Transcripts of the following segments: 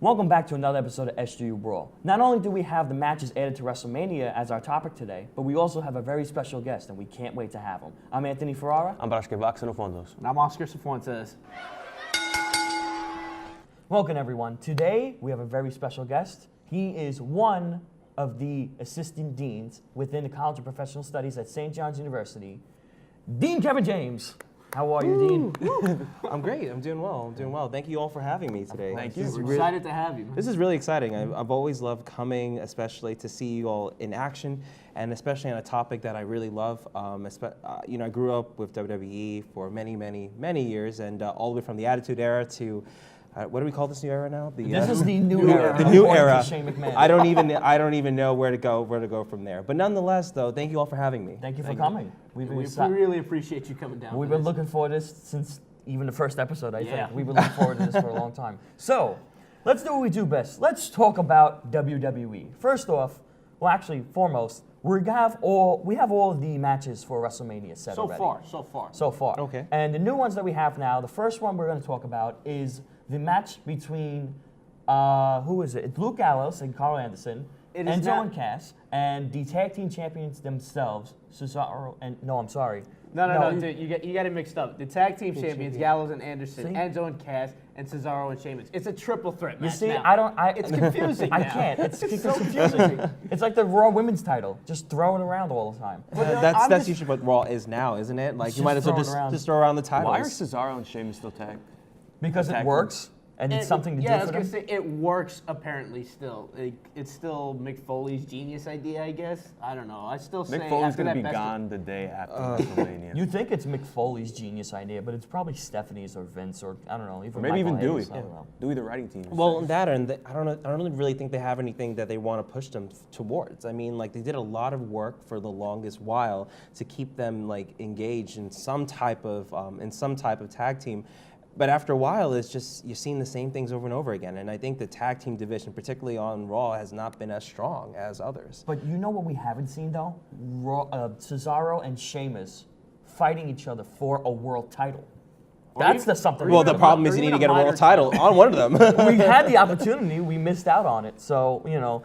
Welcome back to another episode of SJU Brawl. Not only do we have the matches added to WrestleMania as our topic today, but we also have a very special guest, and we can't wait to have him. I'm Anthony Ferrara. I'm Brasque Vax no Fondos. And I'm Oscar Cifuentes. Welcome, everyone. Today, we have a very special guest. He is one of the assistant deans within the College of Professional Studies at St. John's University, Dean Kevin James. How are you, Dean? I'm great. I'm doing well. Thank you all for having me today. Thank you. We're excited to have you. This is really exciting. I've always loved coming, especially to see you all in action, and especially on a topic that I really love. I grew up with WWE for many years, and all the way from the Attitude Era to what do we call this new era now? This is the new era. The new era. Shane McMahon. I don't even know where to go from there. But nonetheless, though, thank you all for having me. Thank you for coming. We really appreciate you coming down. We've been looking forward to this since even the first episode, I think. Yeah. We've been looking forward to this for a long time. So, let's do what we do best. Let's talk about WWE. First off, foremost, we have all of the matches for WrestleMania set already. So far. Okay. And the new ones that we have now, the first one we're going to talk about is the match between, who is it? It's Luke Gallows and Carl Anderson, Enzo and Cass, and the tag team champions themselves, Cesaro and, no, dude, you got it mixed up. The tag team champions, Gallows and Anderson, Enzo and Cass, and Cesaro and Sheamus. It's a triple threat match. You see, now. It's confusing I now. can't. It's so confusing. It's like the Raw Women's title, just throwing around all the time. That's usually what Raw is now, isn't it? Like, you might as well just throw around the titles. Why are Cesaro and Sheamus still tagged? Because it works, and it's something to do for them. Yeah, I was going to say, it works apparently still. It's still Mick Foley's genius idea, I guess. I don't know. I still say Mick Foley's going to be gone the day after WrestleMania. You think it's Mick Foley's genius idea, but it's probably Stephanie's or Vince or, I don't know, even Maybe Michael even Dewey. Hayes, I don't know. Dewey, the writing team. Well, that and I don't really think they have anything that they want to push them towards. I mean, like, they did a lot of work for the longest while to keep them like engaged in some type of tag team. But after a while, it's just you're seeing the same things over and over again. And I think the tag team division, particularly on Raw, has not been as strong as others. But you know what we haven't seen, though? Cesaro and Sheamus fighting each other for a world title. That's something. Well, the problem is you need to get a world title on one of them. We had the opportunity. We missed out on it. So, you know,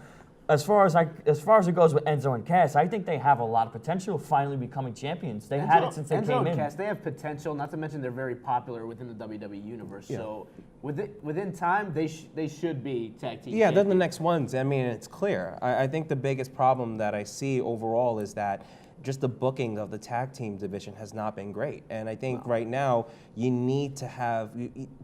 as far as it goes with Enzo and Cass, I think they have a lot of potential of finally becoming champions. They've had it since they came in. Cass, they have potential. Not to mention they're very popular within the WWE universe. Yeah. So within time, they should be tag team. Yeah, they're the next ones. I mean, it's clear. I think the biggest problem that I see overall is that just the booking of the tag team division has not been great. And I think right now you need to have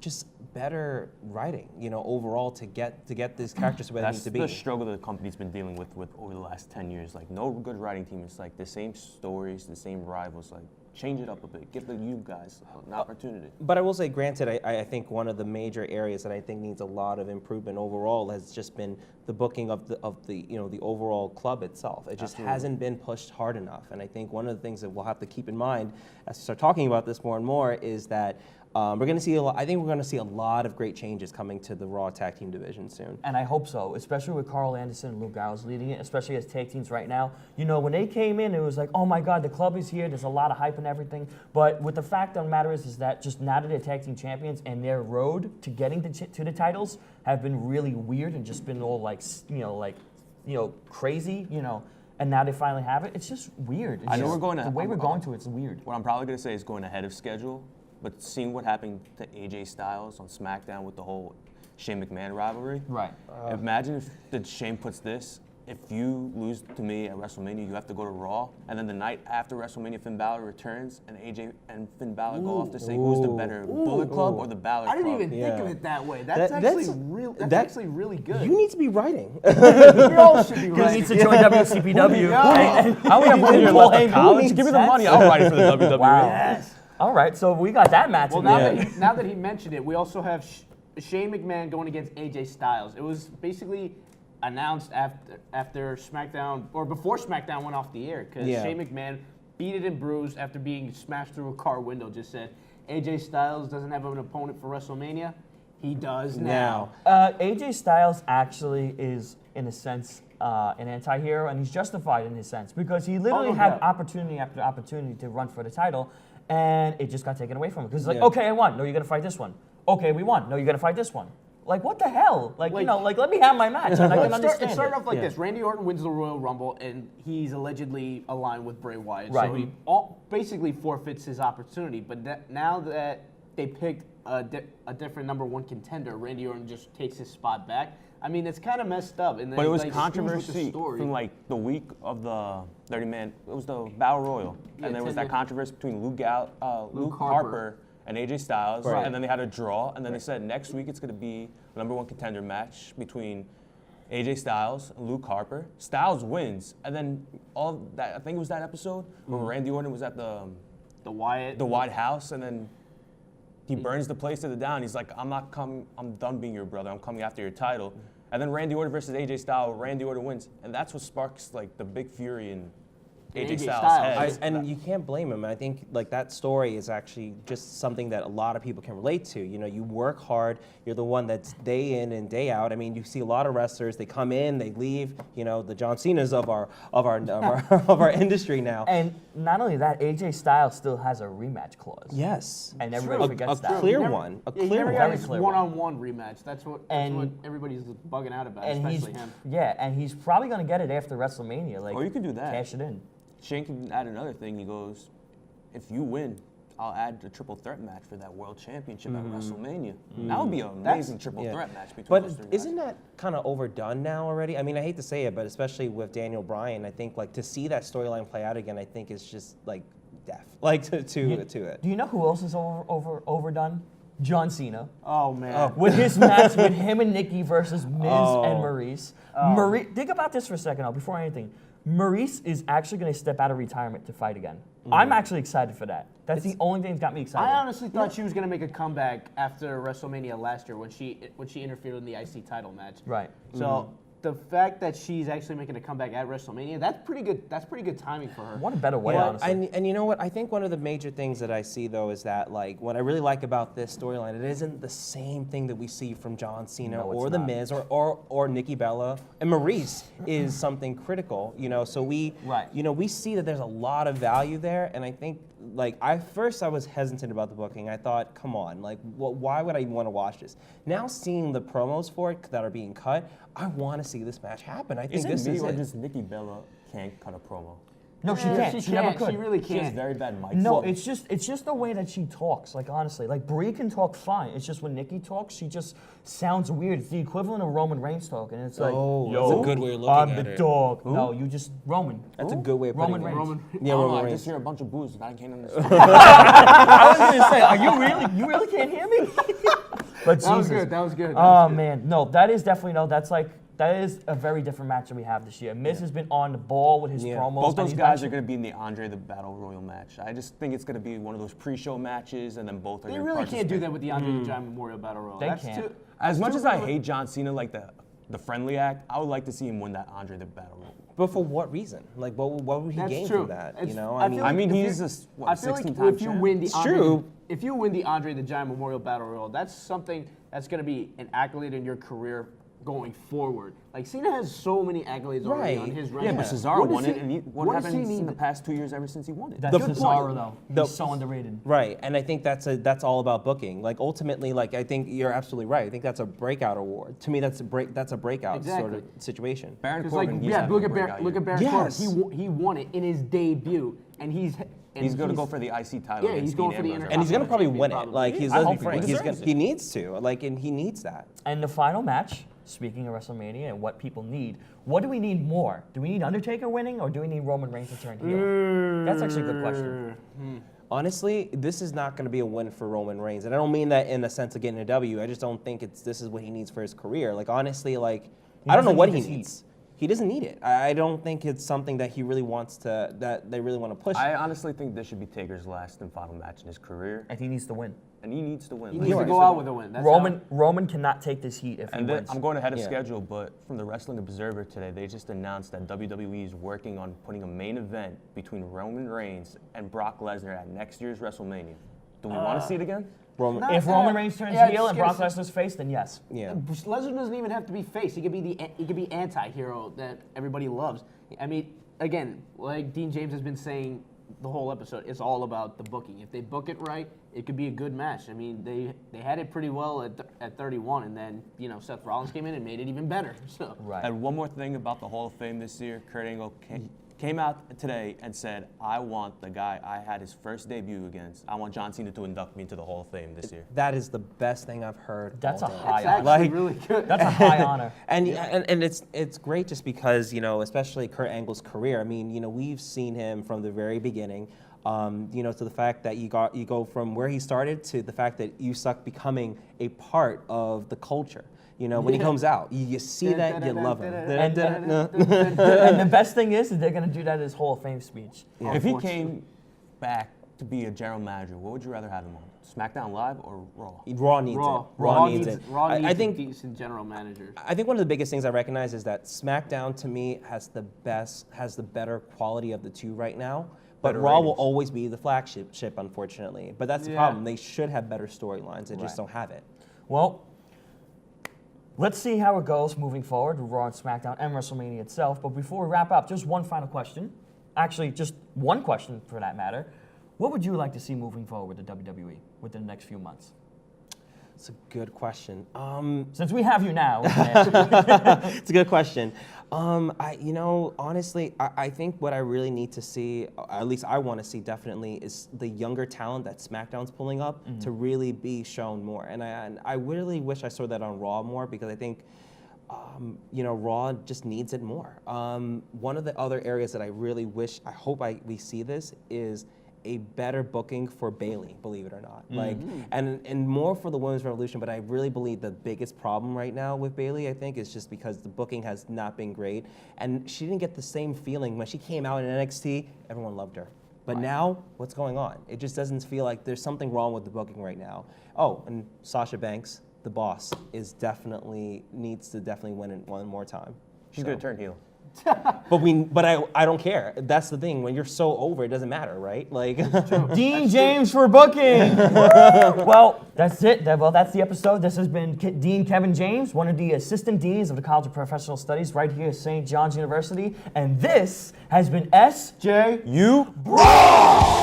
just better writing, overall to get these characters where they need to be. That's the struggle that the company's been dealing with over the last 10 years. Like, no good writing team. It's like the same stories, the same rivals. Like, change it up a bit. Give you guys an opportunity. But I will say, granted, I think one of the major areas that I think needs a lot of improvement overall has just been the booking of the overall club itself. It just hasn't been pushed hard enough. And I think one of the things that we'll have to keep in mind as we start talking about this more and more is that we're going to see I think we're going to see a lot of great changes coming to the Raw tag team division soon. And I hope so, especially with Carl Anderson and Luke Gallows leading it, especially as tag teams right now. You know, when they came in, it was like, oh my God, the club is here. There's a lot of hype and everything. But with the fact of the matter is that just now that they're tag team champions and their road to getting to the titles have been really weird and just been all crazy, and now they finally have it. It's just weird. The way we're going to it's weird. What I'm probably going to say is going ahead of schedule. But seeing what happened to AJ Styles on SmackDown with the whole Shane McMahon rivalry. Right. Imagine if Shane puts this, if you lose to me at WrestleMania, you have to go to Raw. And then the night after WrestleMania, Finn Balor returns, and AJ and Finn Balor go off to say who's the better, Bullet Club or the Balor Club. I didn't even think of it that way. That's actually really good. You need to be writing. We all should be writing. He needs to join WCPW. I only have 1 year left of college. Give me the money. I'll write it for the WWE. Wow. Yes. All right, so we got that match. Well, now that he mentioned it, we also have Shane McMahon going against AJ Styles. It was basically announced after SmackDown, or before SmackDown went off the air, because Shane McMahon, beat it and bruised after being smashed through a car window, just said, AJ Styles doesn't have an opponent for WrestleMania. He does now. AJ Styles actually is, in a sense, an anti-hero, and he's justified in his sense, because he literally had opportunity after opportunity to run for the title, and it just got taken away from him. Because it's like, okay, I won. No, you're going to fight this one. Okay, we won. No, you're going to fight this one. Like, what the hell? Like, you know, like, let me have my match. And I can It understand started it. off like this. Randy Orton wins the Royal Rumble, and he's allegedly aligned with Bray Wyatt. Right. So he basically forfeits his opportunity. But now that they picked a different number one contender, Randy Orton just takes his spot back. I mean, it's kind of messed up. And then, But it was like, controversy story. from like the week of the 30-man. It was the Battle Royal, Yeah, and there was 10 that controversy between Luke Harper. Harper and AJ Styles, Right. and then they had a draw, and then they said next week it's going to be a number one contender match between AJ Styles and Luke Harper. Styles wins, and then all that, I think it was that episode when Randy Orton was at the White House, and then he burns the place to the down. He's like, I'm done being your brother. I'm coming after your title. And then Randy Orton versus AJ Styles, Randy Orton wins. And that's what sparks like the big fury in AJ Styles' head. And you can't blame him. I think like that story is actually just something that a lot of people can relate to. You know, you work hard. You're the one that's day in and day out. I mean, you see a lot of wrestlers. They come in, they leave. You know, the John Cena's of our industry now. And not only that, AJ Styles still has a rematch clause. Yes, And everybody forgets that. a clear one. A He clear never one. got Very his clear one. one-on-one rematch. That's what everybody's bugging out about, And especially him. and he's probably going to get it after WrestleMania. Like, Or you can do that. Cash it in. Shane can add another thing. He goes, if you win, I'll add a triple threat match for that world championship at WrestleMania. That would be an amazing triple threat match between But those three isn't guys. that kind of overdone now already? I mean, I hate to say it, but especially with Daniel Bryan, I think like to see that storyline play out again, I think is just like death, like to it. Do you know who else is overdone? John Cena. Oh, man. With his match with him and Nikki versus Miz and Maurice. Think about this for a second, before anything. Maurice is actually going to step out of retirement to fight again. I'm actually excited for that. That's the only thing that's got me excited. I honestly thought she was going to make a comeback after WrestleMania last year when she interfered in the IC title match. Right. So the fact that she's actually making a comeback at WrestleMania, that's pretty good. That's pretty good timing for her. What a better way, Well, honestly. and you know what? I think one of the major things that I see though is that like what I really like about this storyline, it isn't the same thing that we see from John Cena No, it's or The not. Miz or Nikki Bella and Maurice is something critical. You know, so we see that there's a lot of value there, and I think like I was hesitant about the booking. I thought, come on, like why would I want to watch this? Now seeing the promos for it that are being cut, I want to see this match happen. I think Is this it me is or it. just Nikki Bella can't cut a promo? No, she can't. She never could. She really She has can't. very bad mic. No, flow. it's just the way that she talks. Like honestly, like Brie can talk fine. It's just when Nikki talks, she just sounds weird. It's the equivalent of Roman Reigns talking. It's like, Oh, yo, that's a good way of looking I'm at the it. dog. No, you just Roman. That's a good way of Roman putting it. Reigns. Yeah, I don't know, Roman I Reigns. just hear a bunch of boos and I can't understand. I was gonna say, are you really? You really can't hear me? But That was Jesus. good. That was good. Oh man, no, that is definitely that is a very different match than we have this year. Miz has been on the ball with his promos. Both and those he's guys actually- are going to be in the Andre the Battle Royal match. I just think it's going to be one of those pre-show matches, and then both are They going to really can't do participate. that with the Andre the Giant Memorial Battle Royal. They That's can't. too. As much too as I early. hate John Cena, like the friendly act, I would like to see him win that Andre the Battle Royal. But for what reason? Like, what would he That's gain true. from that? It's- You know, I feel I like mean, if he's you- a I feel like 16-time if you champ. win the It's Andre, true. if you win the Andre the Giant Memorial Battle Royal, that's something that's going to be an accolade in your career going forward. Like Cena has so many accolades already on Right. his Yeah, resume. but Cesaro What does won it, and what what does happened he in need? the past 2 years ever since he won it? That's Good Cesaro point. though. The- He's so underrated. right? And I think that's all about booking. Like ultimately, like I think you're absolutely right. I think that's a breakout award. To me, that's a breakout sort of Exactly. situation. Baron Because Corbin, like he's yeah, having look a at breakout Baron year. Corbin. Yes. He won it in his debut, and he's Going to go for the IC title. Yeah, he's against going Dean for the Ambrose. And he's gonna probably Champion, win it. probably. Like he's I let's hope be he frank. deserves He needs to. Like, and he needs that. And the final match, speaking of WrestleMania and what people need, what do we need more? Do we need Undertaker winning or do we need Roman Reigns to turn heel? That's actually a good question. Honestly, this is not going to be a win for Roman Reigns, and I don't mean that in the sense of getting a W. I just don't think this is what he needs for his career. Like honestly, like I don't know doesn't what need he this heat. needs. He doesn't need it. I don't think it's something that he really wants to. That they really want to push. I honestly think this should be Taker's last and final match in his career, And he needs to win. and he needs to win. He Like, needs to go out with a win. That's Roman cannot take this heat if he And then, wins. I'm going ahead of Yeah. schedule, but from the Wrestling Observer today, they just announced that WWE is working on putting a main event between Roman Reigns and Brock Lesnar at next year's WrestleMania. Do we want to see it again? Roman. Not- If Roman Reigns turns yeah, heel and Brock it's- Lesnar's face, then yes. Yeah. Lesnar doesn't even have to be face. He could be anti-hero that everybody loves. I mean, again, like Dean James has been saying the whole episode, it's all about the booking. If they book it right, it could be a good match. I mean, they had it pretty well at 31, and then Seth Rollins came in and made it even better. So. Right. And one more thing about the Hall of Fame this year, Kurt Angle came out today and said, I want the guy I had his first debut against. I want John Cena to induct me into the Hall of Fame this year. That is the best thing I've heard. That's a all day. high That's honor. actually really good. That's a high honor. And it's great just because, especially Kurt Angle's career. I mean, we've seen him from the very beginning. To the fact that you go from where he started to the fact that you suck becoming a part of the culture. When he comes out, you see that, you love him. And the best thing is they're going to do that in his Hall of Fame speech. Yeah. If he came back to be a general manager, what would you rather have him on? SmackDown Live or Raw? Raw needs Raw. it. Raw needs it. Raw needs I think a decent general manager. I think one of the biggest things I recognize is that SmackDown to me has the better quality of the two right now. But Better Raw will ratings. always be the flagship ship, unfortunately. But that's the problem. They should have better storylines. They just Right. don't have it. Well, let's see how it goes moving forward with Raw and SmackDown and WrestleMania itself. But before we wrap up, just one final question. Actually, just one question for that matter. What would you like to see moving forward with the WWE within the next few months? It's a good question. Since we have you now, It's a good question. Honestly, I think what I really need to see, or at least I want to see definitely, is the younger talent that SmackDown's pulling up to really be shown more. And I really wish I saw that on Raw more because I think, Raw just needs it more. One of the other areas that I really wish, I hope we see this is a better booking for Bayley, believe it or not. And more for the Women's Revolution, but I really believe the biggest problem right now with Bayley, I think, is just because the booking has not been great. And she didn't get the same feeling. When she came out in NXT, everyone loved her. But now, what's going on? It just doesn't feel like there's something wrong with the booking right now. Oh, and Sasha Banks, the boss, needs to definitely win it one more time. She's going to turn heel. But I don't care. That's the thing. When you're so over, it doesn't matter, right? Like Dean James for booking. Well, that's it. Well, that's the episode. This has been Dean Kevin James, one of the assistant deans of the College of Professional Studies right here at St. John's University. And this has been SJU Brawl.